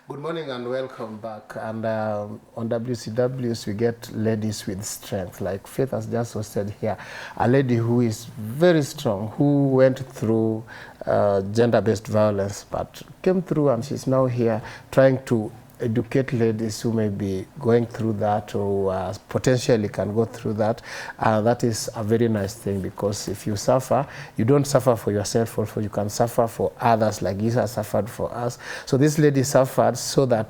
Good morning and welcome back. And on WCWs, we get ladies with strength. Like Faith has just said here, a lady who is very strong, who went through gender-based violence, but came through, and she's now here trying to educate ladies who may be going through that or potentially can go through that. That is a very nice thing, because if you suffer, you don't suffer for yourself, also you can suffer for others, like Jesus suffered for us. So this lady suffered so that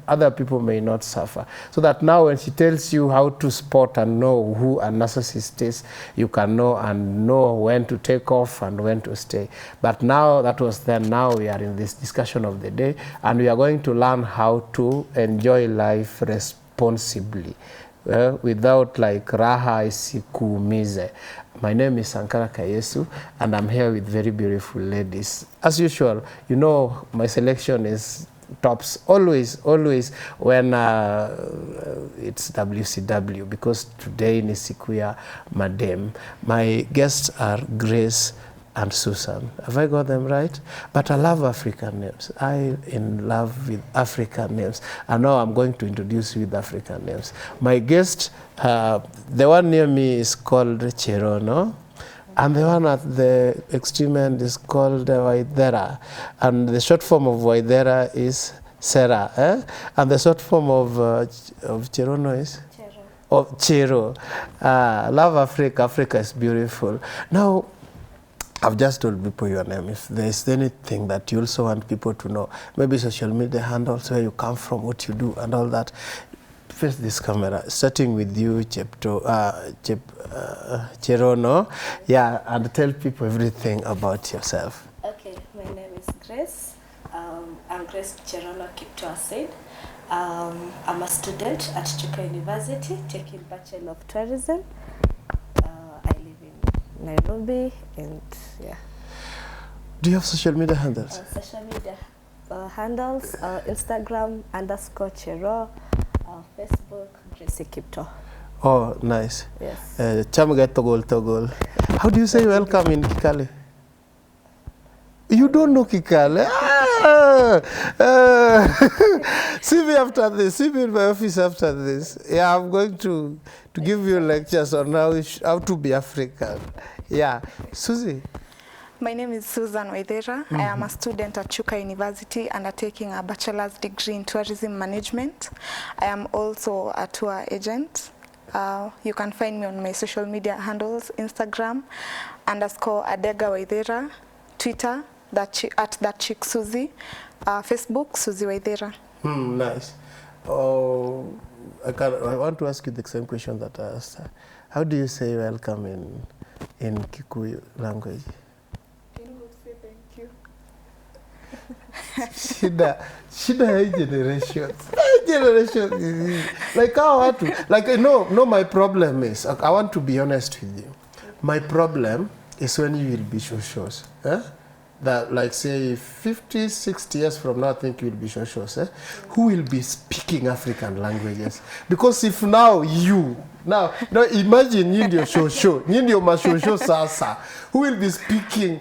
other people may not suffer. So that now when she tells you how to spot and know who a narcissist is, you can know and know when to take off and when to stay. But now, that was then, now we are in this discussion of the day, and we are going to learn how to enjoy life responsibly. Without like raha isikuumize. My name is Sankara Kayesu, and I'm here with very beautiful ladies. As usual, you know my selection is tops always when it's WCW, because today ni siku ya madem. My guests are Grace and Susan. Have I got them right? But I love African names. I'm in love with African names. And now I'm going to introduce you with African names. My guest, the one near me is called Cherono. And the one at the extreme end is called Waithera. And the short form of Waithera is Sarah. And the short form of Cherono is? Chero. Oh, Chero. Love Africa. Africa is beautiful. Now, I've just told people your name. If there's anything that you also want people to know, maybe social media handles, where you come from, what you do, and all that, face this camera, starting with you, Cherono, yeah, and tell people everything about yourself. Okay, my name is Grace. I'm Grace Cherono Kipto. I'm a student at Chuka University, taking Bachelor of Tourism. I live in Nairobi, and yeah. Do you have social media handles? Social media handles, Instagram _Chero. Facebook, Grace Kipto. Oh, nice. Yes. Togol. How do you say welcome in Kikale? You don't know Kikale? See me after this. See me in my office after this. Yeah, I'm going to give you lectures on how to be African. Yeah. Susie? My name is Susan Waithera. I am a student at Chuka University undertaking a bachelor's degree in tourism management. I am also a tour agent. You can find me on my social media handles, Instagram _Adega Waithera, Twitter at that chick Susie, Facebook Susie Waithera. Nice. Oh, I want to ask you the same question that I asked her. How do you say welcome in Kikuyu language? Shida generation. Like how to, like no, my problem is, I want to be honest with you. My problem is when you will be shows. That like say 50, 60 years from now, I think you will be shows. Who will be speaking African languages? Because if now imagine you show sasa, who will be speaking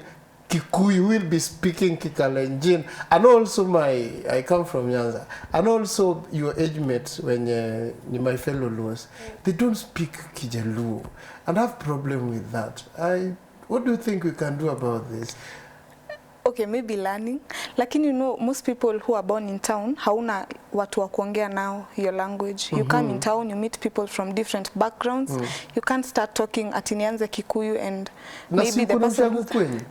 Kikuyu, will be speaking Kikalenjin, and also I come from Nyanza, and also your age mates, when my fellow Luos, they don't speak Kijaluo, and I have problem with that. What do you think we can do about this? Okay, maybe learning. Lakini you know, most people who are born in town, hauna watu wa kuongea nao your language. You come in town, you meet people from different backgrounds. You can't start talking at nianze Kikuyu and maybe the person...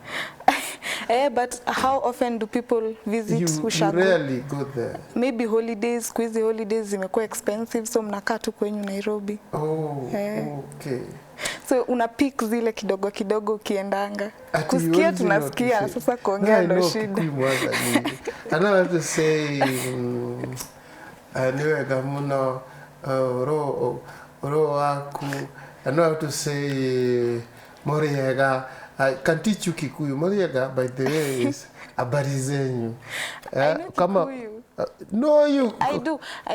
but how often do people visit Ushago? You rarely go there. Maybe holidays, squeezy holidays zimekuwa expensive, so mnakaa tu kwenyu Nairobi. Oh, okay. So una pick zile kidogo kidogo ukiendanga. Kusikia tunasikia, sasa kuongea ndo shida. I know how to say niwe gamuno ro aku. I know how to say moriega. I can teach you Kikuyu. Moriega, by the way, is habari zenyu. I know Kikuyu. No, you. I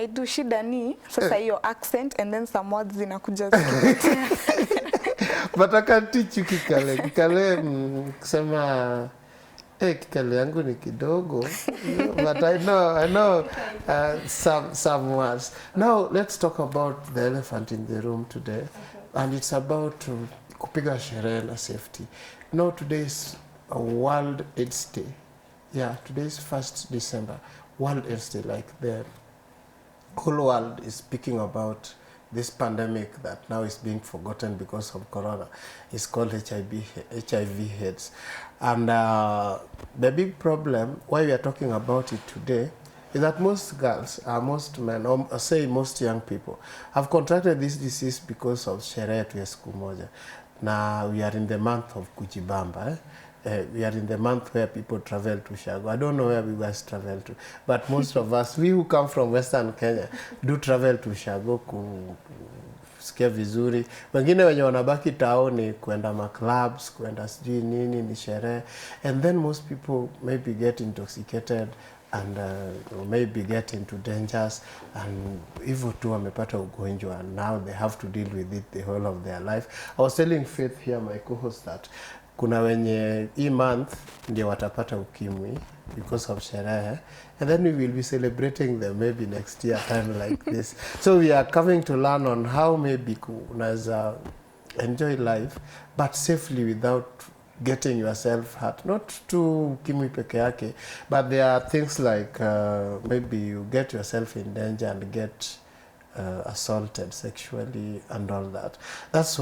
do. Shida ni sasa hiyo accent and then some words zinakuja. But I can teach you Kikale. Kikale kusema Kikali yangu ni kidogo, but I know some words. Now let's talk about the elephant in the room today, and it's about kupiga sherehe na safety. Now today is a World AIDS Day. Yeah, today is 1st December, World AIDS Day. Like the whole world is speaking about this pandemic that now is being forgotten because of corona. It's called HIV/AIDS. And the big problem, why we are talking about it today, is that most girls, most men, or say most young people, have contracted this disease because of sherehe tu ya siku moja. Now we are in the month of kujibamba. We are in the month where people travel to Shago. I don't know where we guys travel to, but most of us, we who come from Western Kenya, do travel to Shago kusikia vizuri. Wengine wenye wanabaki taoni kwenda maclubs, kwenda sijui nini ni sherehe. And then most people maybe get intoxicated and maybe get into dangers, and hivyo tu wamepata ugonjwa, and now they have to deal with it the whole of their life. I was telling Faith here, my co-host, that kuna wenye hii month ndio watapata ukimwi because of sherehe, and then we will be celebrating them maybe next year time like this. So we are coming to learn on how maybe unaweza enjoy life but safely without getting yourself hurt. Not to ukimwi peke yake, but there are things like maybe you get yourself in danger and get assaulted sexually and all that. That's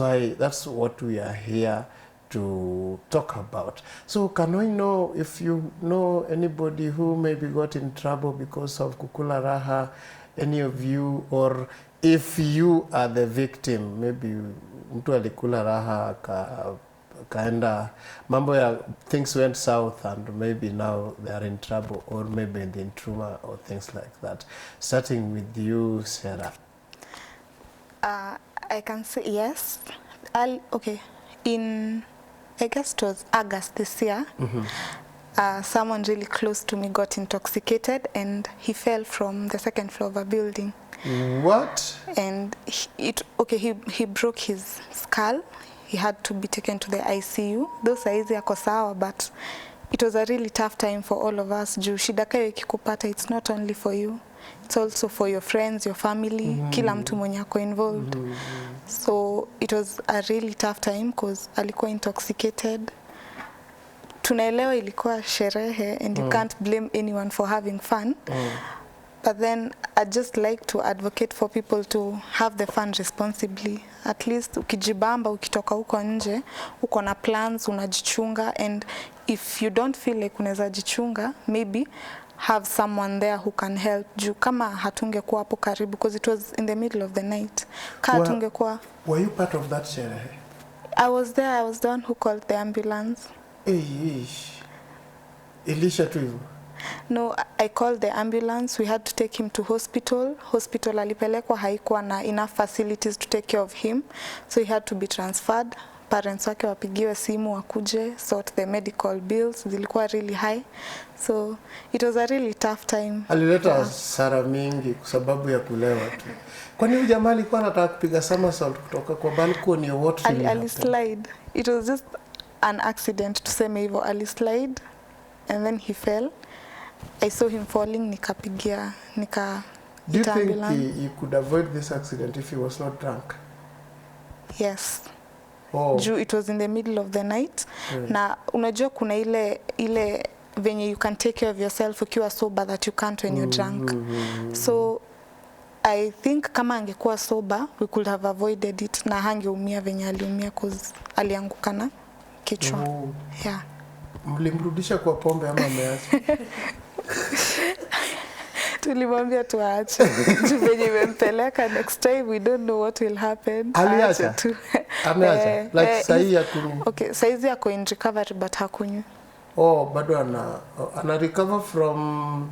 what we are here to talk about. So can I know if you know anybody who maybe got in trouble because of kukula raha, any of you, or if you are the victim, maybe mtu alikula raha kaenda mambo ya things went south and maybe now they are in trouble, or maybe in trauma or things like that. Starting with you, Sarah. I can say yes. Okay. In, I guess it was August this year, someone really close to me got intoxicated and he fell from the 2nd floor of a building. What? And he broke his skull. He had to be taken to the ICU. Those are easy ako sawa, but it was a really tough time for all of us. Juu shida kayo ikikupata, it's not only for you, it's also for your friends, your family, kila mtu mwenye ako involved. So it was a really tough time because alikuwa intoxicated. Tunaelewa ilikuwa sherehe and you can't blame anyone for having fun. But then I'd just like to advocate for people to have the fun responsibly. At least ukijibamba, ukitoka huko nje, uko na plans, unajichunga, and if you don't feel like unaweza jichunga, maybe have someone there who can help. Juu kama hatungekuwa hapo karibu, because it was in the middle of the night. Hatungekuwa. Were you part of that sherehe? I was there. I was the one who called the ambulance. Ilisha tu hivyo? No, I called the ambulance. We had to take him to hospital. Hospital alipelekwa, haikuwa na enough facilities to take care of him, so he had to be transferred. Parents wake wapigiwe simu wakuje sort the medical bills, zilikuwa really high, so it was a really tough time. Alileta hasara mingi kwa sababu ya kulewa tu. Kwani huyu jamaa alikuwa anataka kupiga somersault kutoka kwa balcony or what? Ali slide. It was just an accident, tuseme hivyo. Ali slide and then he fell. I saw him falling, nikapigia, Do you think he could avoid this accident if he was not drunk? Yes. Oh. It was in the middle of the night. Na unajua kuna ile venye you can take care of yourself ukiwa sober that you can't when you're drunk. So I think kama angekuwa sober, we could have avoided it, na hangeumia venye aliumia cause alianguka na kichwa. Yeah. Mlimrudisha kwa pombe ama ameacha? Tulimwambia tuache. Venye imempeleka, next time we don't know what will happen. Aliacha? Ameacha? Like sahi ya kunywa? Okay, saizi yako in recovery but hakunywa. Oh, bado ana recover from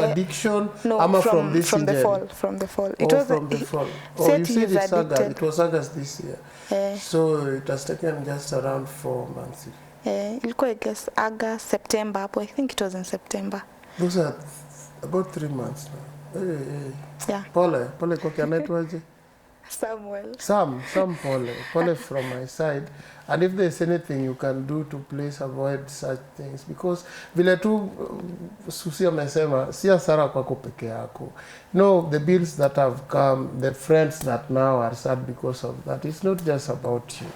addiction? No, ama from this from injury? From the fall. It was from the fall. Oh, you said it's August. It was August this year. So it has taken just around 4 months. Ilikuwa I guess August, September. I think it was in September. Those are about 3 months now. Yeah. Pole kwa anaitwaje? Some well. Some pole from my side. And if there's anything you can do to please avoid such things, because vile tu Susi amesema si hasara kwako peke yako. No, the bills that have come, the friends that now are sad because of that, it's not just about you.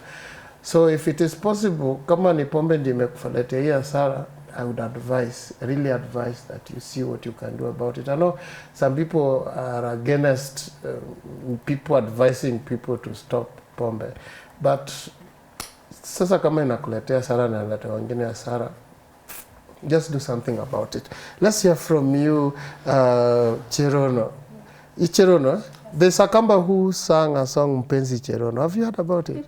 So if it is possible, kama ni pombe ndio imekufaletea hii hasara, I would really advise that you see what you can do about it. I know some people are against people advising people to stop pombe, but sasa kama inakuletea hasara na inaletea wengine hasara, just do something about it. Let's hear from you, Cherono. Cherono, there's a Kamba who sang a song Mpenzi Cherono. Have you heard about it?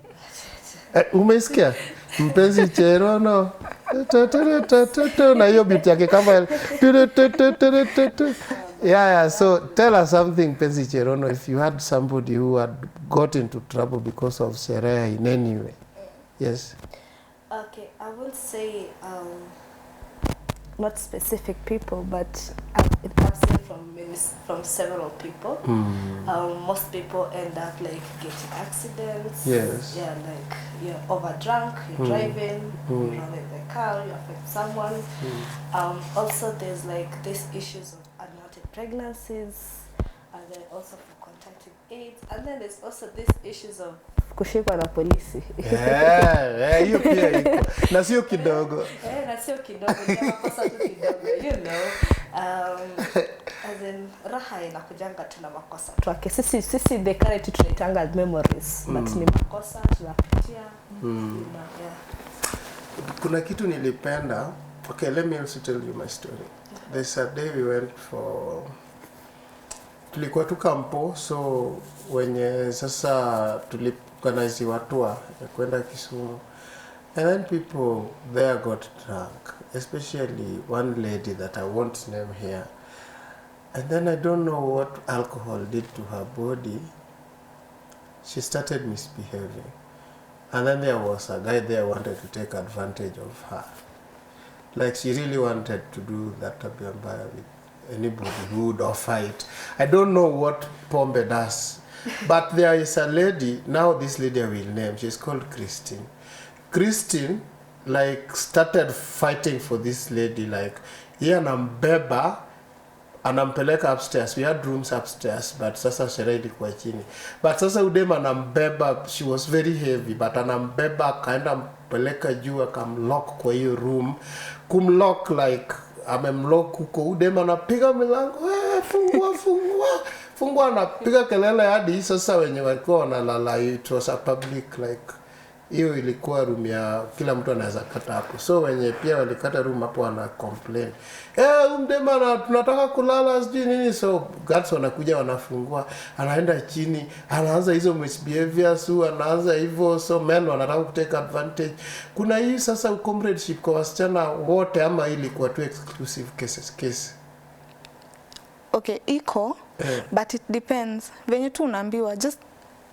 Umesikia? Mpenzi Cherono. Na hiyo beat yake kama yeah, so tell us something, Mpenzi Cherono, if you had somebody who had got into trouble because of sherehe in any way. Yes. Okay, I would say not specific people, but I've seen from several people. Most people end up like getting accidents. Yes. Yeah, like you're overdrunk, you're driving, you run in the car, you affect someone. Also, there's like these issues of unwanted pregnancies, and then also for contacting AIDS, and then there's also these issues of kushikwa na polisi. Hiyo pia iko. Na sio kidogo. Na sio kidogo, ni makosa tu kidogo, you know. As in raha inakujanga tuna makosa tu. Sisi the current tunaitanga memories, but ni makosa tunapitia. Yeah. Kuna kitu nilipenda. Okay, let me also tell you my story. There's a day we went for tulikuwa tu kampo, so wenye sasa tuliorganize watua ya kwenda Kisumu, and then people there got drunk, especially one lady that I won't name here, and then I don't know what alcohol did to her body. She started misbehaving, and then there was a guy there who wanted to take advantage of her, like she really wanted to do that tabia mbaya with anybody who would offer it. I don't know what pombe does, but there is a lady, now this lady I will name, she's called Christine. Christine like started fighting for this lady, like anambeba anampeleka upstairs. We had rooms upstairs, but sasa sherehe ilikuwa chini. But sasa udema anambeba, she was very heavy, but anambeba kaenda mpeleka juu akamlock kwa hiyo room, kumlock like amemlock huko. Udema anapiga milango, fungua anapiga kelele hadi sasa wenye walikuwa wanalala. It was a public like hiyo ilikuwa room ya kila mtu anaweza kata hapo, so wenye pia walikata room hapo wana complain, umdema tunataka kulala sijui nini, so guards wanakuja wanafungua, anaenda chini anaanza hizo misbehaviors, anaanza hivyo, so men wanataka kutake advantage. Kuna hii sasa comradeship kwa wasichana wote, ama ilikuwa tu exclusive case? Okay, iko but it depends venye tu unaambiwa, just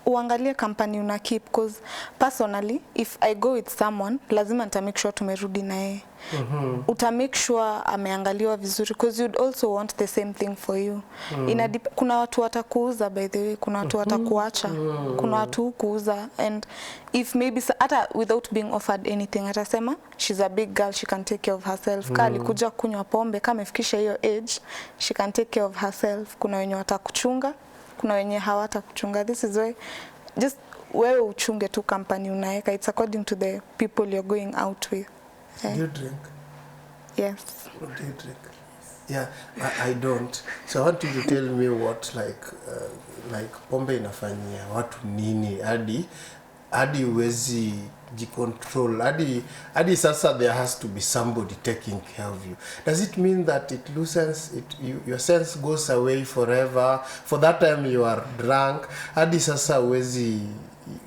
uangalie company una keep, because personally if I go with someone lazima nita make sure tumerudi na yeye. Uta make sure ameangaliwa vizuri, because you'd also want the same thing for you. Kuna watu watakuuza, by the way, kuna watu watakuacha, kuna watu kuuza, and if maybe hata without being offered anything atasema she's a big girl, she can take care of herself. Kali kuja kunywa pombe kama ifikisha hiyo age, she can take care of herself. Kuna wenye watakuchunga, kuna wenye hawata kuchunga. This is why just wewe uchunge tu company unaeka. It's according to the people you're going out with. Do you drink? Yes. Do you drink? Yeah, I don't. So I want you to tell me what like pombe inafanyia watu nini hadi uwezi jicontrol, hadi sasa there has to be somebody taking care of you. Does it mean that it loosens your sense goes away forever? For that time you are drunk, hadi sasa uwezi,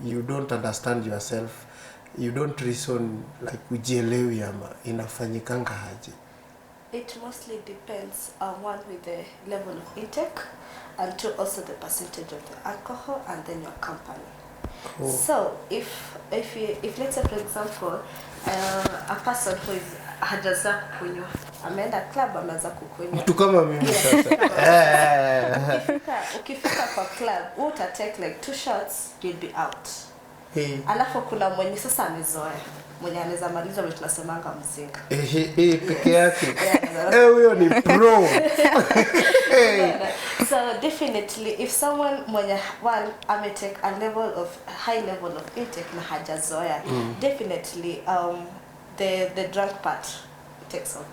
you don't understand yourself, you don't reason, like ujielewi ama inafanyikanga haje? It mostly depends on one with the level of intake, and two also the percentage of the alcohol, and then your company. Cool. So if let's say for example a person who is hajaza kunywa ameenda club ameanza kukunywa. Mtu kama mimi sasa. Ukifika kwa club, uta take like 2 shots, you'll be out. Alafu kuna mwenye sasa amezoea. Mwenye anaweza maliza mtu tunasemanga mzinga. Peke yake. Huyo ni pro. So definitely if someone mwenye ametake a high level of intake na hajazoea, definitely the drunk part takes over.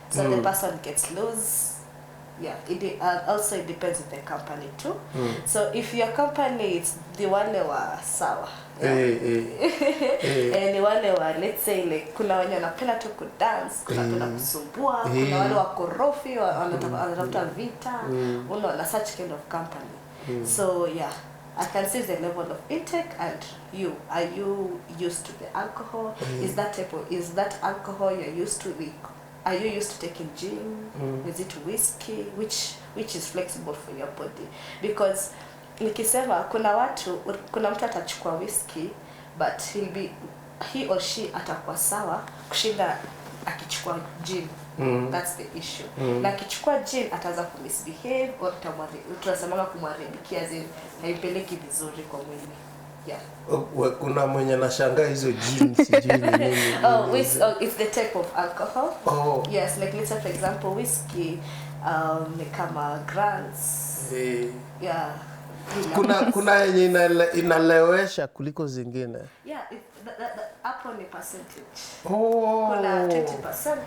So the person gets loose. Yeah, also it depends on the company too. So if your company is the wale wa sawa, ni wale wa, let's say like kuna wenye wanapenda tu kudance, kuna wanapenda kusumbua, kuna wale wakorofi wanatafuta vita, unaona such kind of company. So yeah, I can see the level of intake and are you used to the alcohol? Is that alcohol you're used to? Are you used to taking gin? Is it whiskey? Which is flexible for your body? Because nikisema kuna mtu atachukua whiskey but he or she atakuwa sawa kushinda akichukua gin. That's the issue. Na akichukua gin ataanza kumisbehave or tunasema kumharibikia haipeleki vizuri kwa mwili. Yeah. Kuna mwenye nashangaa hizo gin sijui nini. It's the type of alcohol. Yes, like let's say for example whiskey ni kama grants. Yeah. Kuna yenye inalewesha kuliko zingine. Yeah, hapo ni percentage. Kuna 20%, kuna 40%,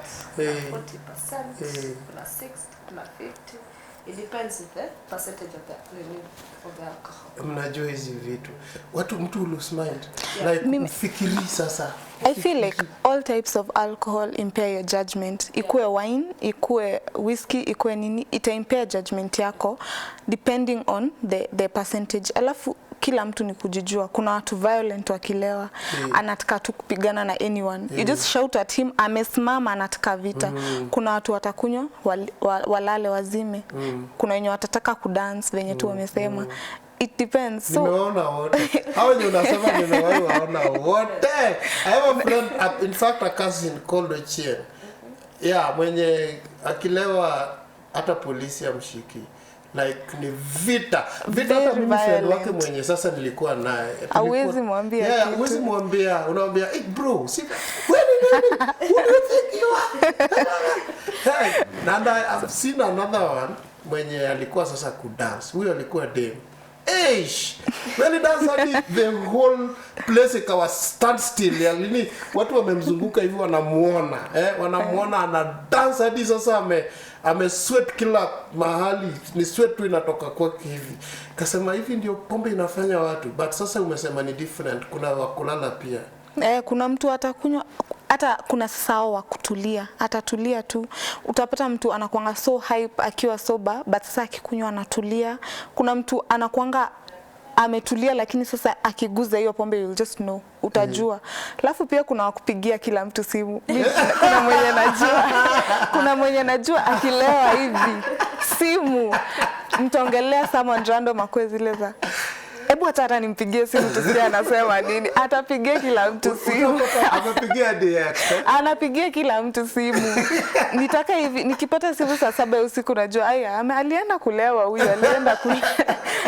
kuna 60, kuna 50. It depends on the percentage of the alcohol. Mnajua hizi vitu. Mtu lose mind. Like fikiri sasa. I feel like all types of alcohol impair your judgment. Ikue wine, ikue whiskey, ikue nini, ita impair judgment yako depending on the percentage. Alafu kila mtu ni kujijua. Kuna watu violent wakilewa, anataka tu kupigana na anyone. You just shout at him, amesimama anataka vita. Kuna watu watakunywa walale wazime. Kuna wenye watataka kudance venye tu wamesema. It depends. So nimeona wote. Hao ndio unasema nimewaona wote. I have a friend, in fact a cousin called Ochieng. Yeah, mwenye akilewa hata polisi amshiki. Like ni vita hata mimi friend wake mwenye sasa nilikuwa naye. Hawezi mwambia kitu. Yeah, hawezi mwambia. Unaambia, "Hey bro, see what do you think you are?" Hey, and I've seen another one mwenye alikuwa sasa kudance. Huyo alikuwa dem. When he dance the whole place ikawa standstill. Yaani watu wamemzunguka hivi wanamuona, wanamuona ana dance hadi sasa sweat kila mahali, ni sweat tu inatoka kwake hivi. Kasema hivi ndio pombe inafanya watu, but sasa umesema ni different, kuna wakulala pia. Kuna mtu atakunywa, hata kuna sawa wa kutulia, atatulia tu. Utapata mtu anakuanga so hype akiwa sober, but sasa akikunywa anatulia. Kuna mtu anakuanga ametulia lakini sasa akiguza hiyo pombe you'll just know, utajua. Alafu pia kuna wakupigia kila mtu simu. Kuna mwenye najua akilewa hivi simu mtongelea someone random akwe zile za hebu hata nimpigie simu tusikie anasema nini. Atapigia kila mtu simu. Anapigia direct. Anapigia kila mtu simu. Nitaka hivi nikipata simu saa 7 usiku najua alienda kulewa huyu, alienda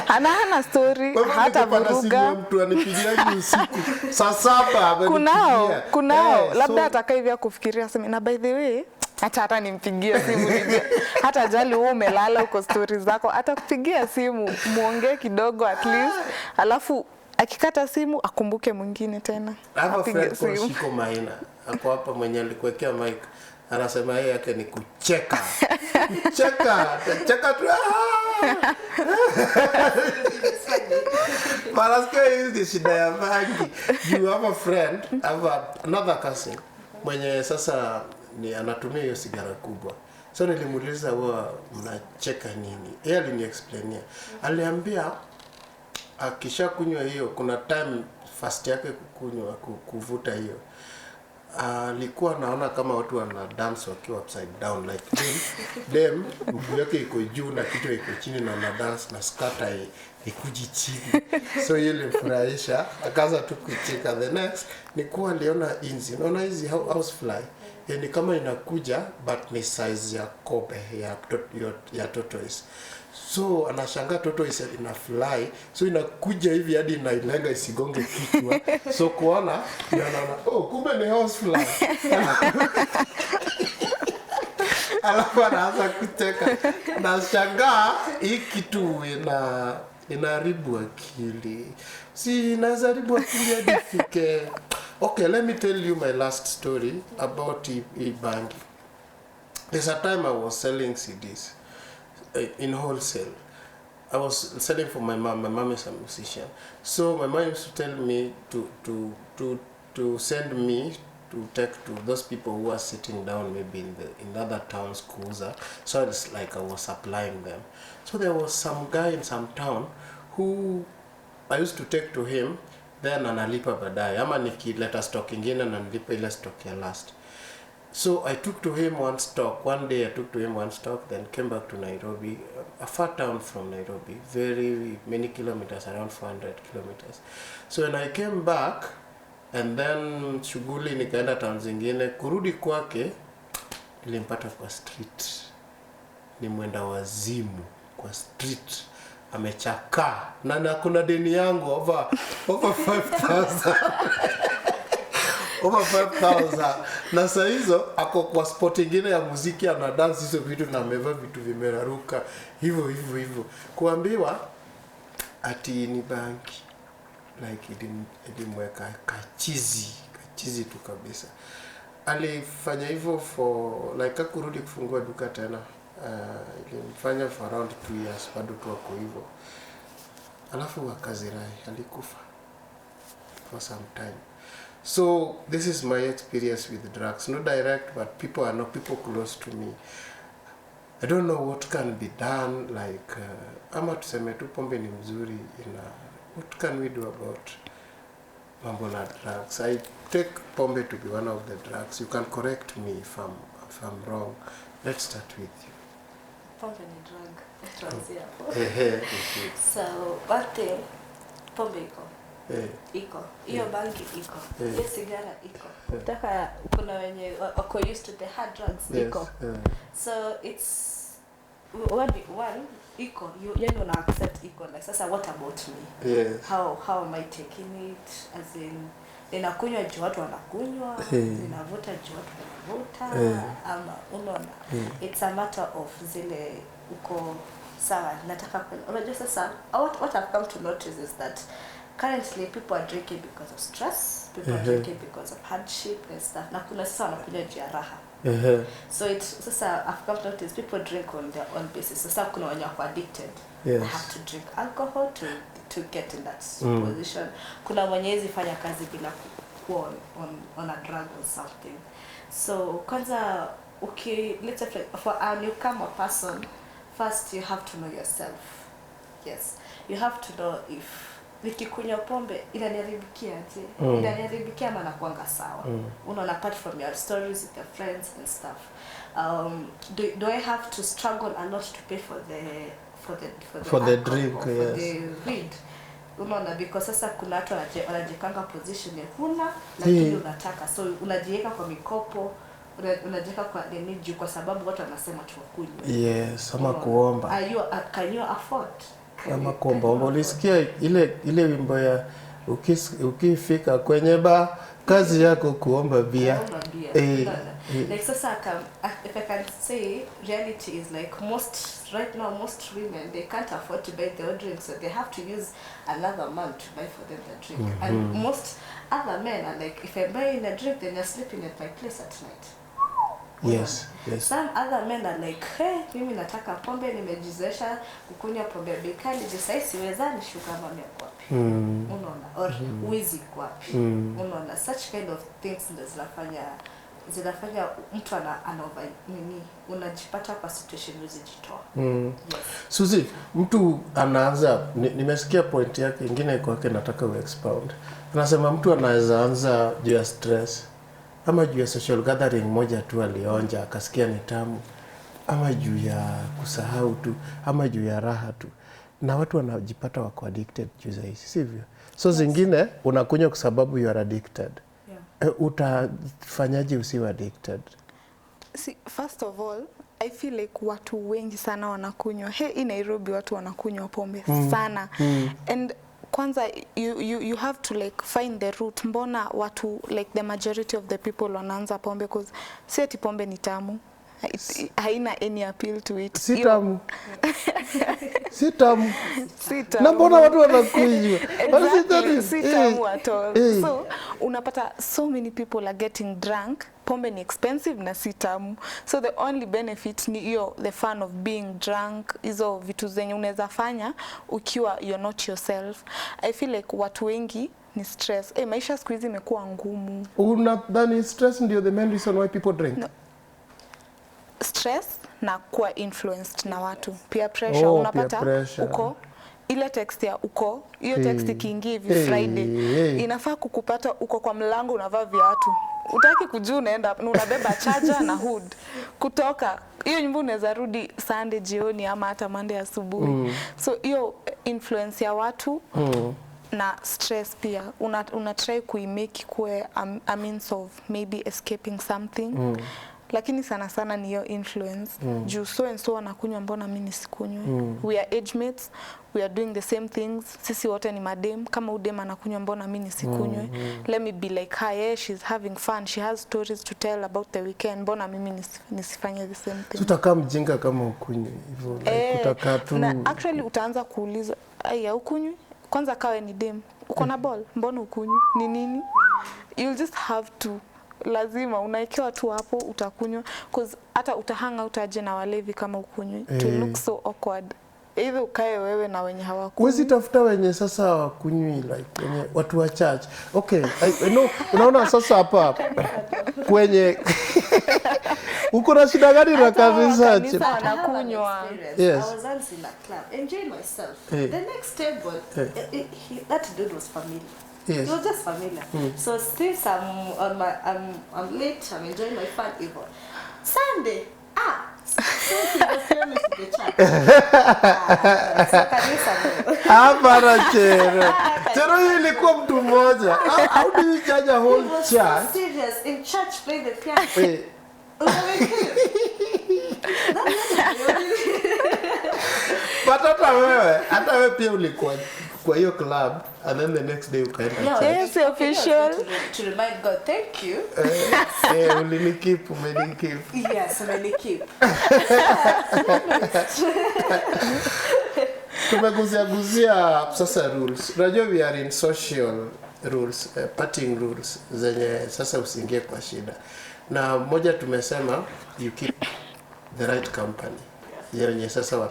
hana story hata vuruga. Mtu anipigia usiku saa 7 kunao labda ataka hivi kufikiria sema na by the way hata nimpigie simu hata jali wewe umelala uko stories zako, atakupigia simu muongee kidogo at least, alafu akikata simu akumbuke mwingine tena. Apige simu. Shiko Maina hapo hapa mwenye alikuwekea mic anasema yeye yake ni kucheka. Cheka tu. Paraska is the shida ya bangi. You have a friend, another cousin mwenye sasa ni anatumia hiyo sigara kubwa. So nilimuuliza wewe mnacheka nini? Yeye aliniexplainia. Aliambia akishakunywa hiyo kuna time fast yake kuvuta hiyo. Alikuwa naona kama watu wana dance wakiwa upside down like them mguu yake iko juu na kichwa iko chini na wana dance na skata ikuji chini. So ile mfurahisha akaanza tu kucheka. The next ni kuwa aliona inzi. Unaona hizi housefly ni kama inakuja but ni size ya kobe ya tortoise. So anashangaa tortoise ina fly, so inakuja hivi hadi inailenga isigonge kichwa. So kuona anaona kumbe ni horsefly. Alafu anaanza kucheka. Nashangaa hii kitu inaharibu akili. Si inaharibu akili hadi fike. Okay, let me tell you my last story about e-banking. There's a time I was selling CDs in wholesale. I was selling for my mom. My mom is a musician. So my mom used to tell me to send me to take to those people who are sitting down maybe in other towns, Kuza. So it's like I was supplying them. So there was some guy in some town who I used to take to him, then analipa baadaye. Ama nikileta stock ingine analipa ile stock ya last. So I took to him one stock. One day I took to him one stock, then came back to Nairobi, a far town from Nairobi, very many kilometers, around 400 kilometers. So when I came back, and then shughuli nikaenda town zingine, kurudi kwake nilimpata kwa street. Ni mwenda wazimu kwa street. Amechakaa na kuna deni yangu over 5,000. Over 5,000. Na saa hizo ako kwa spot ingine ya muziki ana dance hizo vitu na amevaa vitu vimeraruka hivyo. Kuambiwa ati ni banki, like ilimweka kachizi tu kabisa. Alifanya hivyo for like kurudi kufungua duka tena. Ilimfanya for around 2 years bado tu ako hivyo. Alafu akazirai, alikufa for some time. So this is my experience with drugs, not direct, but people close to me. I don't know what can be done, like ama tuseme tu pombe ni mzuri, what can we do about mambo na drugs? I take pombe to be one of the drugs. You can correct me if I'm wrong. Let's start with you. Pombe ni drug. So one thing, pombe iko. Iko. Hiyo bangi iko. Hiyo sigara iko. Utaka kuna wenye wako used to the hard drugs iko. So it's one iko. You know accept iko. Like sasa what about me? Yes. How am I taking it? As in ninakunywa juu watu wanakunywa, ninavuta juu watu wanavuta, ama unaona. It's a matter of zile uko sawa nataka kwenda. Unajua sasa what I've come to notice is that currently people are drinking because of stress, people are drinking because of hardship and stuff. Na kuna sasa wanakunywa juu ya raha. So it's sasa I've come to notice people drink on their own basis. Sasa kuna wenye wako addicted. They have to drink alcohol to get in that position. Kuna mwenye hizi fanya kazi bila kuwa on a drug or something. So kwanza let's say for a newcomer person, first you have to know yourself. Yes, you have to know if nikikunywa pombe inaniharibikia aje, inaniharibikia ama nakuanga sawa. Unaona, apart from your stories with your friends and stuff, do I have to struggle a lot to pay for the drink, yes, for the weed? Unaona, because sasa kuna watu wanajikanga position ya huna lakini unataka, so unajiweka kwa mikopo, unajiweka kwa nini juu kwa sababu watu wanasema tukunywe. Yes, ama kuomba. Can you afford? Kama kuomba. Ulisikia ile wimbo ya ukifika kwenye ba kazi yako kuomba bia. Like sasa if I can say, reality is like right now most women, they can't afford to buy their own drink, so they have to use another man to buy for them the drink. And most other men are like, if I'm buying a drink, then you're sleeping at my place at night. Yes. Some other men are like, hey, mimi nataka pombe, nimejizoesha kukunywa pombe bikali, sasa siweza nishuka mami kwapi. Unaona, or wizi kwapi. Unaona, such kind of things zinafanya mtu anaova nini, unajipata kwa situation uzijitoa. Yes. Suzy, mtu anaanza, nimesikia point yake nyingine kwake nataka expound. Anasema mtu anaweza anza juu ya stress, ama juu ya social gathering moja tu alionja akasikia ni tamu, ama juu ya kusahau tu, ama juu ya raha tu, na watu wanajipata wako addicted juu za hizi, sivyo? So zingine unakunywa kwa sababu you are addicted. Utafanyaje usiwe addicted? See, first of all, I feel like watu wengi sana wanakunywa. In Nairobi watu wanakunywa pombe sana. And kwanza you have to like find the root. Mbona watu like the majority of the people wanaanza pombe, because si ati pombe ni tamu. Haina any appeal to it. Si tamu. Si tamu. Na mbona watu wanakunywa? Exactly. Si tamu at all. So unapata so many people are getting drunk. Pombe ni expensive na si tamu. So the only benefit ni hiyo, the fun of being drunk. Hizo vitu zenye unaweza fanya ukiwa you're not yourself. I feel like watu wengi ni stress. Maisha siku hizi imekuwa ngumu. Unadhani stress ndio the main reason why people drink? No. Stress na kuwa influenced na watu. Peer pressure, unapata uko ile text ya uko, hiyo text ikiingia hivi Friday inafaa kukupata uko kwa mlango unavaa viatu. Utaki kujua unaenda unabeba charger na hood. Kutoka hiyo nyumba unaweza rudi Sunday jioni ama hata Monday asubuhi. So hiyo influence ya watu na stress pia una try kuimake kuwe a means of maybe escaping something. Lakini sana sana ni hiyo influence. Juu so and so wanakunywa, mbona mimi nisikunywe? We are age mates, we are doing the same things. Sisi wote ni madem. Kama udem anakunywa, mbona mimi nisikunywe? Let me be like her. Yeah, she's having fun. She has stories to tell about the weekend. Mbona mimi nisifanye the same thing? Tutakaa mjinga kama ukunywe hivyo. Utakaa tu. Na actually utaanza kuuliza, aya ukunywe? Kwanza kawe ni dem. Uko na ball, mbona ukunywe? Ni nini? You'll just have to, lazima unaekewa tu hapo utakunywa, cause hata utahanga utaje na walevi kama ukunywe. To look so awkward. Either ukae wewe na wenye hawakunywi. Wezi tafuta wenye sasa hawakunywi, like wenye watu wa church. Okay, I know, unaona sasa hapa kwenye uko na shida gani na kanisa? Wanakunywa. Yes. I was dancing in a club, enjoying myself. The next table, that dude was familiar. Yes. It was just familiar. So since I'm late, I'm enjoying my fun even. Sunday, so the film is the chat. So kanisa mo. Hapana chero. Chero ilikuwa mtu mmoja. How do you judge a whole church? He was so serious in church playing the piano. But hata wewe pia ulikuwa kwa hiyo club, and then the next day ukaenda. Yes, official. To remind God, thank you. Ulinikeep. Yes, ulinikeep. Tumeguzia sasa rules. Unajua we are in social rules, partying rules zenye sasa usiingie kwa shida. Na moja tumesema you keep the right company. Yenye sasa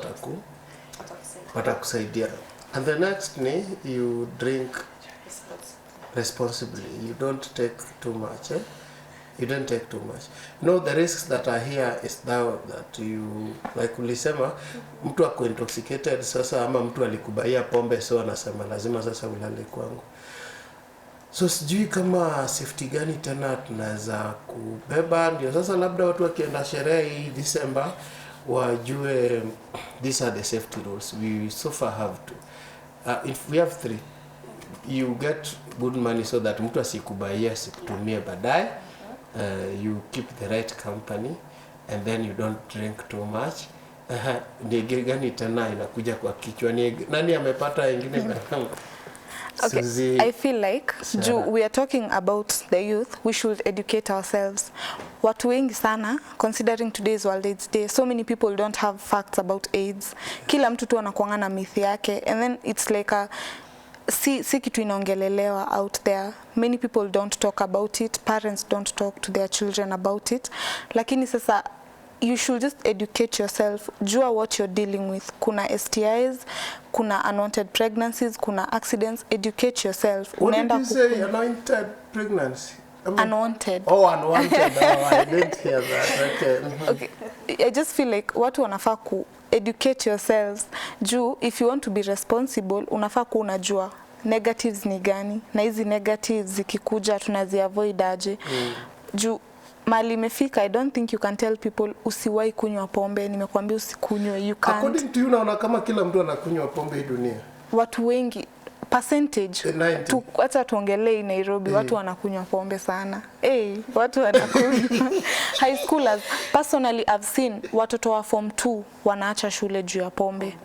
watakusaidia. And the next ni you drink responsibly. You don't take too much. You don't take too much. No, the risks that are here is that you, like ulisema, mtu ako intoxicated sasa, ama mtu alikubaia pombe so anasema lazima sasa ulale kwangu. So sijui kama safety gani tena tunaweza kubeba, ndio sasa labda watu wakienda sherehe hii December wajue these are the safety rules. We so far have to. If we have 3, you get good money so that mtu asikubaia asikutumie baadaye. You keep the right company, and then you don't drink too much. Ni gani tena inakuja kwa kichwa? Nani amepata wengine? Okay, Suzy, I feel like we are talking about the youth, we should educate ourselves. Watu wengi sana, considering today's World AIDS Day, so many people don't have facts about AIDS. Kila mtu tu anakuanga na myth yake, and then it's like si kitu inaongelelewa out there. Many people don't talk about it, parents don't talk to their children about it. Lakini sasa you should just educate yourself. Jua what you're dealing with. Kuna STIs, kuna unwanted pregnancies, kuna accidents. Educate yourself. What did you say? Unwanted pregnancy? Unwanted. Oh, unwanted. Oh, I didn't hear that. Okay. Okay. I just feel like watu wanafaa ku educate yourselves. Juu, if you want to be responsible, unafaa ku unajua negatives ni gani. Na hizi negatives zikikuja tunaziavoid aje. Juu, mali imefika, I don't think you can tell people usiwahi kunywa pombe. Nimekuambia usikunywe, you can't. According to you, naona kama kila mtu anakunywa pombe hii dunia. Watu wengi percentage hata tuongelee Nairobi watu wanakunywa pombe sana. Watu wanakunywa. High schoolers, personally I've seen watoto wa form 2 wanaacha shule juu ya pombe.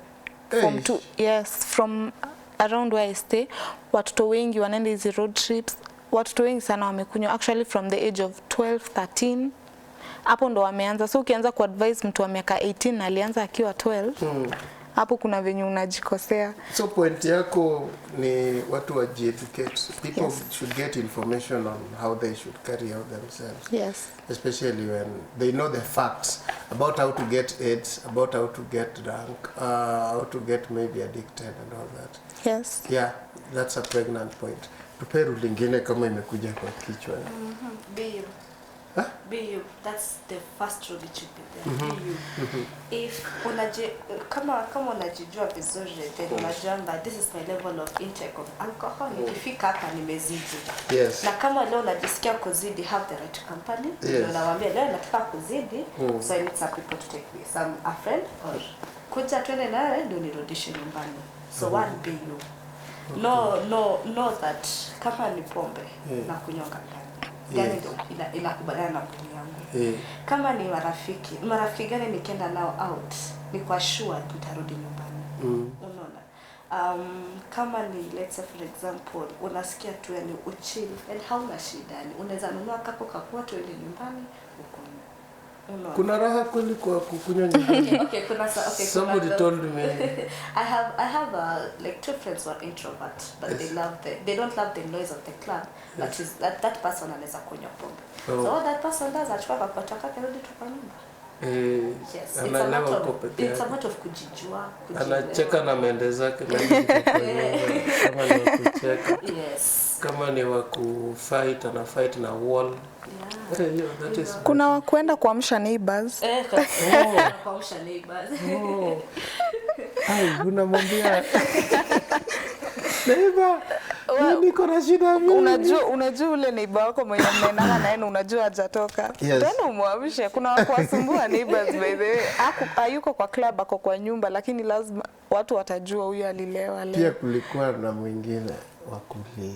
Form 2, yes, from around where I stay, watoto wengi wanaenda hizi road trips. Watoto wengi sana wamekunywa actually from the age of 12, 13. Hapo ndo wameanza. So ukianza kuadvise mtu wa miaka 18 na alianza akiwa 12, hapo kuna venye unajikosea. So point yako ni watu waji-educate. People should get information on how they should carry out themselves. Yes. Especially when they know the facts about how to get AIDS, about how to get drunk, how to get maybe addicted and all that. Yes. Yeah, that's a pregnant point. Tuperu lingine kama imekuja kwa kichwa. Be you. Be you. That's the first rule it should be there. Be you. If kama unajijua vizuri, then unajua this is my level of intake of alcohol. Nikifika hapa nimezidi. Yes. Na kama leo unajisikia kuzidi, have the right company. Yes. Unawaambia leo nataka kuzidi, so I need some people to take me. Some a friend or kuja twende naye ndio nirudishe nyumbani. So one, be you. No that kama ni pombe na kunyonga gani ndio inakubaliana na mwili yangu. Kama ni marafiki gani nikienda nao out ni kwa sure tutarudi nyumbani. Unaona, kama ni let's say for example unasikia tu yani uchill and hauna shida, yani unaweza nunua kako kakua tu ile nyumbani uko. Kuna raha kweli kwa kukunywa nyumbani. Okay, somebody told me. I have like 2 friends who are introvert, but they don't love the noise of the club. That person anaweza kunywa pombe. So what that person does, achukua kwa taka kirudi tu kwa nyumba. Yes, it's a matter of kujijua. Anacheka na mende zake na hizo kwa nyumba. Kama ni kucheka. Yes. Kama ni wa kufight ana fight na wall. That is kuna wakwenda kuamsha neighbors. Kuamsha neighbors. Unamwambia neighbor, niko na shida mimi. Unajua ule neighbor wako mwenye mnaendana naye unajua hajatoka. Tena umwamshe. Kuna wakuwasumbua neighbors by the way. Hayuko kwa club, ako kwa nyumba, lakini lazima watu watajua huyu alilewa leo. Pia kulikuwa na mwingine wa kulia.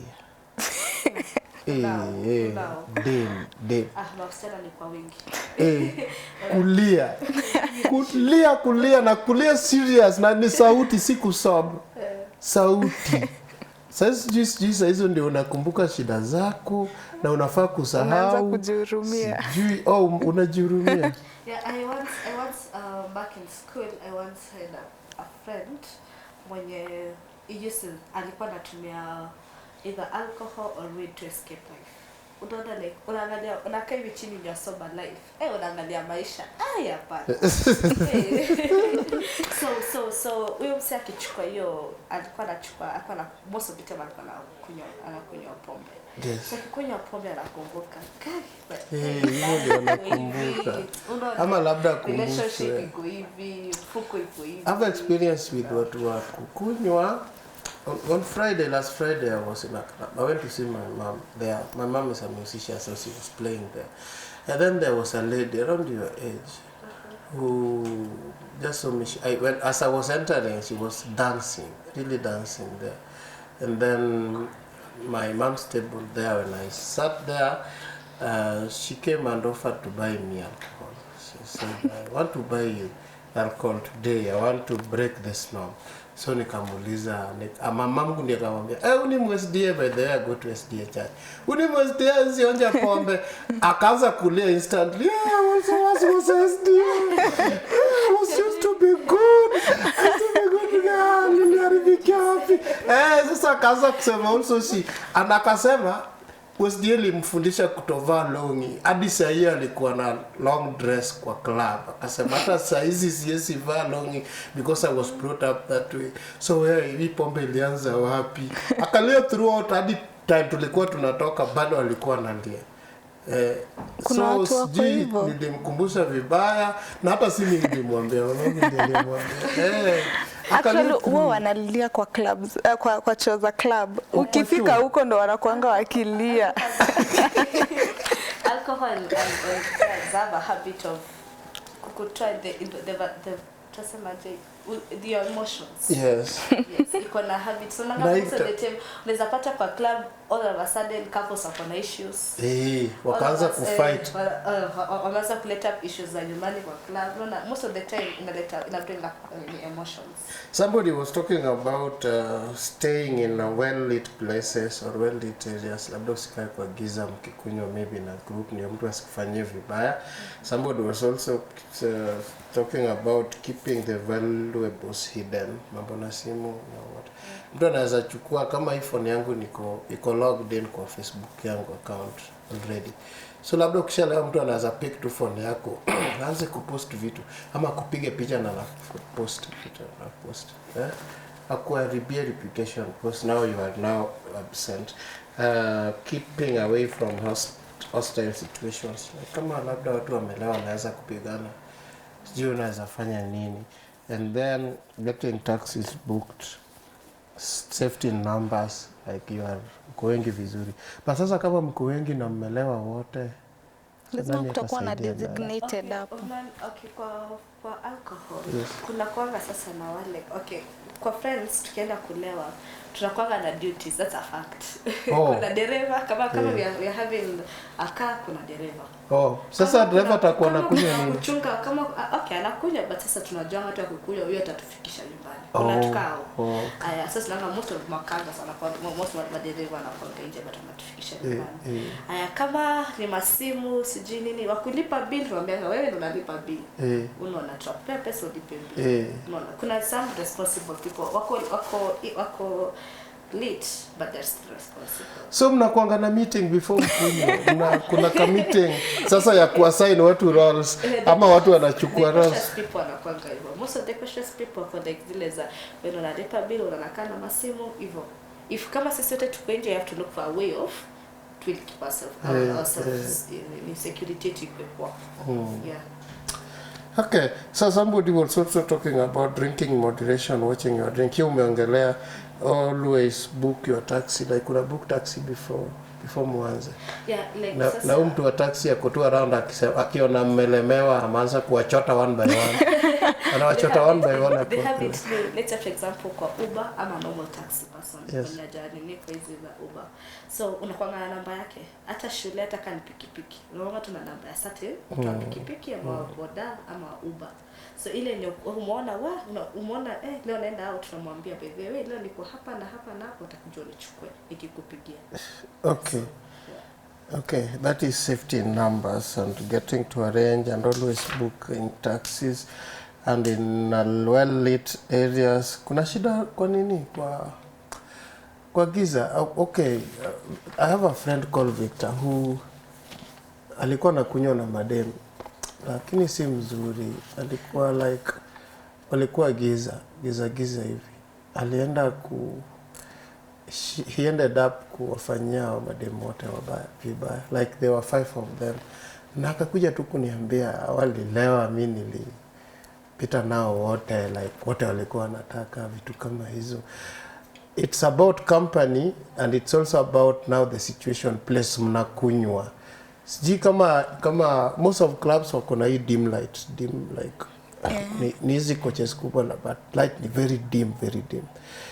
Wasichana ni kwa wingi. Kulia na kulia serious na ni sauti si kusob. Sauti. Sasa hizo ndio unakumbuka shida zako na unafaa kusahau. Unaanza kujihurumia. Unajihurumia. Yeah, I once back in school I once had a friend mwenye alikuwa anatumia either alcohol or weed to escape life. Unaona like unakaa hivi chini ya sober life. Unaangalia maisha. Hapana. So huyo msi akichukua hiyo alikuwa na most of the time alikuwa anakunywa pombe. Yes. So akikunywa pombe anakumbuka. Ndio anakumbuka. Ama labda kumbuka. Relationship iko hivi, fuko iko hivi. I've experienced with watu wa kukunywa. On last Friday, I was in a club. I went to see my mom there. My mom is a musician, so she was playing there. And then there was a lady around your age who just saw me. As I was entering, she was dancing, really dancing there. And then my mom's table there, when I sat there, she came and offered to buy me alcohol. She said, I want to buy you alcohol today. I want to break the snob. So nikamuuliza mamangu ndiye akamwambia uni MSDA by the way, I go to SDA church. Uni MSDA sionja pombe. Akaanza kulia instantly. I also was SDA. I was used to be good. Niliharibika wapi? Sasa akaanza kusema also anakasema SDA ilimfundisha kutovaa longi. Hadi saa hiyo alikuwa na long dress kwa club. Akasema hata saa hizi siwezi vaa longi because I was brought up that way. So hii pombe ilianza wapi? Akalia throughout hadi time tulikuwa tunatoka bado alikuwa analia. Kuna watu wako hivyo. Nilimkumbusha vibaya na hata si mimi nilimwambia, mimi nilimwambia. Actually wao wanalilia kwa clubs, kwa show za club. Ukifika huko ndo wanakuanga wakilia. Alcohol and drugs have a habit of kukutry the the emotions. Yes. Yes, iko na habits. So most of the time unaweza pata kwa club all of a sudden couples wako na issues. Wakaanza kufight. Wanaanza kuleta issues za nyumbani kwa club. Unaona most of the time inabringa emotions. Somebody was talking about staying in well-lit places or well-lit areas. Labda usikae kwa giza mkikunywa maybe na group ndio mtu asikufanyie vibaya. Somebody was also talking about keeping the valuables hidden. Mambo na simu na what. Mtu anaweza chukua kama iPhone yangu iko logged in kwa Facebook yangu account already. So labda ukishalewa mtu anaweza pick tu phone yako aanze kupost vitu ama kupiga picha na post vitu na post. Akuharibia reputation because now you are now absent. Keeping away from hostile situations. Like, kama labda watu wamelewa wanaweza kupigana. Sijui unaweza fanya nini. And then getting taxis booked. Safety numbers, like you are going vizuri. But sasa kama mko wengi na mmelewa wote, lazima kutakuwa na designated hapo. Okay, kwa alcohol. Yes. Kuna kuanga sasa na wale. Okay, kwa friends tukienda kulewa, tunakuanga na duties, that's a fact. Kuna dereva kama we are having a car, kuna dereva. Sasa driver atakuwa anakunywa nini? Kuchunga kama okay anakunywa but sasa tunajua watu wakukunywa huyo atatufikisha nyumbani. Kuna tukao. Aya sasa nanga most of makanga sana kwa most of madereva wanakuwa nje but wanatufikisha nyumbani. Aya kama ni masimu sijui nini wakulipa bill tunaambia wewe ndio unalipa bill. Unaona tupea pesa ulipe bill. Unaona kuna some responsible people wako lit but they're still responsible. So mnakuanga na meeting before mkunywa. Kuna ka meeting sasa ya kuassign watu roles ama watu wanachukua roles. People wanakuanga hivyo. Most of the precious people for the zile za when unalipa bill unakaa na masimu hivyo. If kama sisi wote tuko nje you have to look for a way of to keep ourselves in security to equip. Yeah. Okay, so somebody was also talking about drinking moderation, watching your drink. You umeongelea always book your taxi, like kuna book taxi before muanze. Yeah, like na mtu wa taxi akotua around akiona mmelemewa amaanza kuwachota one by one. Anawachota one by one. They have it, let's say for example kwa Uber ama normal taxi person. Kuna jani ni kwa hizi za Uber. So unakuwa na namba yake. Hata shule hata kani pikipiki. Unaona tuna namba ya certain kwa pikipiki ama boda ama Uber. So ile ndio umeona leo naenda out tunamwambia by the way leo niko hapa na hapa na hapo utakuja unichukue nikikupigia. Okay. Okay, that is safety numbers and getting to arrange and always book in taxis and in well-lit areas. Kuna shida kwa nini? Kwa giza. Okay, I have a friend called Victor who alikuwa anakunywa na madem. Lakini si mzuri. Alikuwa like walikuwa giza hivi. Alienda he ended up kuwafanyia madem wote vibaya. Like there were 5 of them. Na akakuja tu kuniambia walilewa mimi nilipita nao wote like wote walikuwa wanataka vitu kama hizo. It's about company and it's also about now the situation place mnakunywa. Siji kama most of clubs wako na hii dim like ni hizi coaches kubwa na but light ni very dim.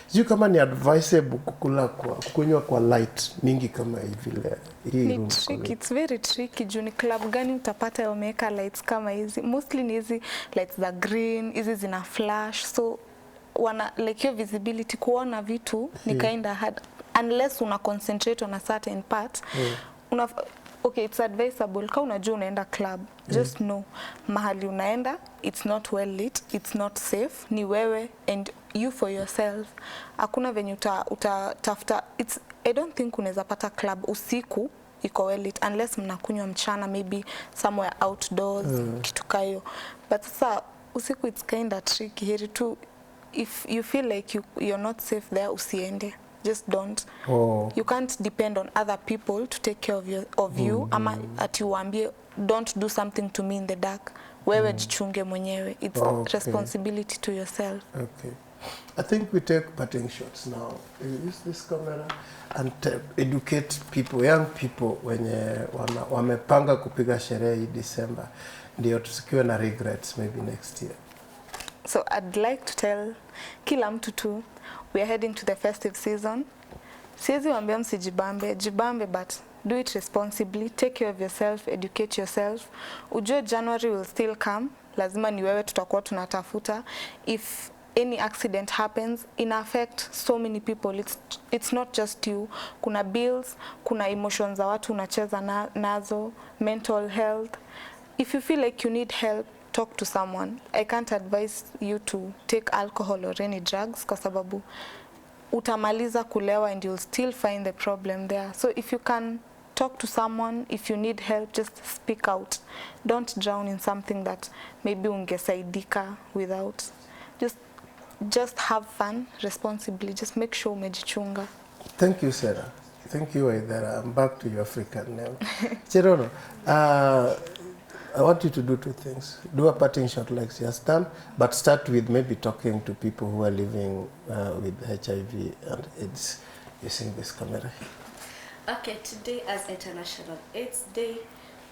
Sijui kama ni advisable kukunywa kwa light mingi kama hivi hii room. It's very tricky. Juni club gani utapata wameweka lights kama hizi? Mostly ni hizi lights za green, hizi zina flash. So wana like your visibility kuona vitu ni kinda hard unless una concentrate on a certain part. Okay, it's advisable kama unajua unaenda club just know mahali unaenda it's not well lit, it's not safe, ni wewe and you for yourself. Hakuna venye utatafuta I don't think unaweza pata club usiku iko well lit unless mnakunywa mchana maybe somewhere outdoors kitu kayo. But sasa usiku it's kinda tricky. Heri tu if you feel like you're not safe there usiende. Just don't. You can't depend on other people to take care of you ama ati uambie don't do something to me in the dark. Wewe jichunge mwenyewe. It's responsibility to yourself. Okay. I think we take parting shots now. Use this camera and educate people, young people wenye wamepanga kupiga sherehe hii December ndio tusikiwe na regrets maybe next year. So I'd like to tell kila mtu tu, we are heading to the festive season. Siwezi waambia msijibambe, jibambe, but do it responsibly, take care of yourself, educate yourself. Ujue January will still come, lazima ni wewe tutakuwa tunatafuta. If any accident happens, in affect so many people, it's not just you. Kuna bills, kuna emotions za watu unacheza nazo, mental health. If you feel like you need help, talk to someone. I can't advise you to take alcohol or any drugs kwa sababu utamaliza kulewa and you'll still find the problem there. So if you can talk to someone, if you need help, just speak out. Don't drown in something that maybe ungesaidika without. Just have fun responsibly. Just make sure umejichunga. Thank you, Sarah. Thank you, Waithera. I'm back to your African name. Cherono, I want you to do two things. Do a parting shot like she has done, but start with maybe talking to people who are living with HIV and AIDS using this camera. Okay, today as International AIDS Day,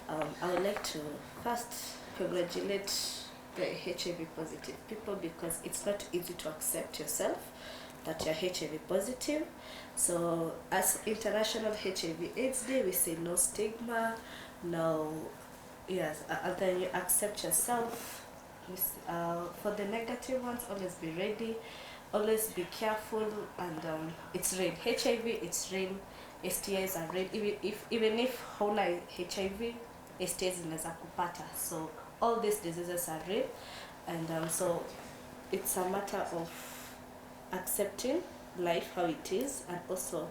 I would like to first congratulate the HIV positive people because it's not easy to accept yourself that you're HIV positive. So as International HIV AIDS Day, we say no stigma, no, yes, and then you accept yourself. For the negative ones, always be ready, always be careful, and it's real. HIV, it's real. STIs are real. Even if hauna HIV, STIs zinaweza kupata. So all these diseases are real, and so it's a matter of accepting life how it is and also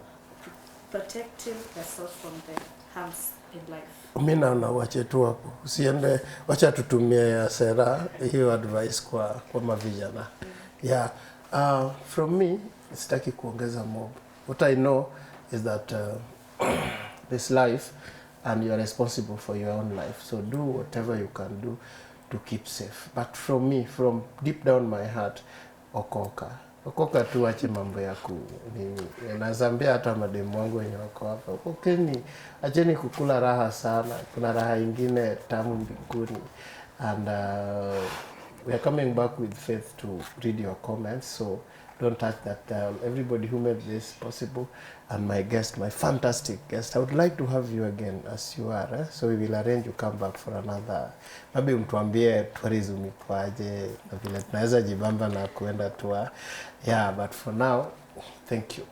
protecting yourself from the harms in life. Mimi naona wache tu hapo. Usiende, wacha tutumie ya Sarah hiyo advice kwa mavijana. Yeah. From me, sitaki kuongeza mob. What I know is that this life and you are responsible for your own life. So do whatever you can do to keep safe. But from me, from deep down my heart, okoka tu wache mambo ya nazambia hata mademu wangu wenye wako hapa. Okeni, acheni kukula raha sana. Kuna raha ingine tamu mbinguni. And we are coming back with Faith to read your comments. So don't touch that dial. Everybody who made this possible, and my guest, my fantastic guest, I would like to have you again as you are. So we will arrange you come back for another. Maybe mtuambie tourism ikwaje na vile tunaweza jibamba na kuenda tour. Yeah, but for now, thank you.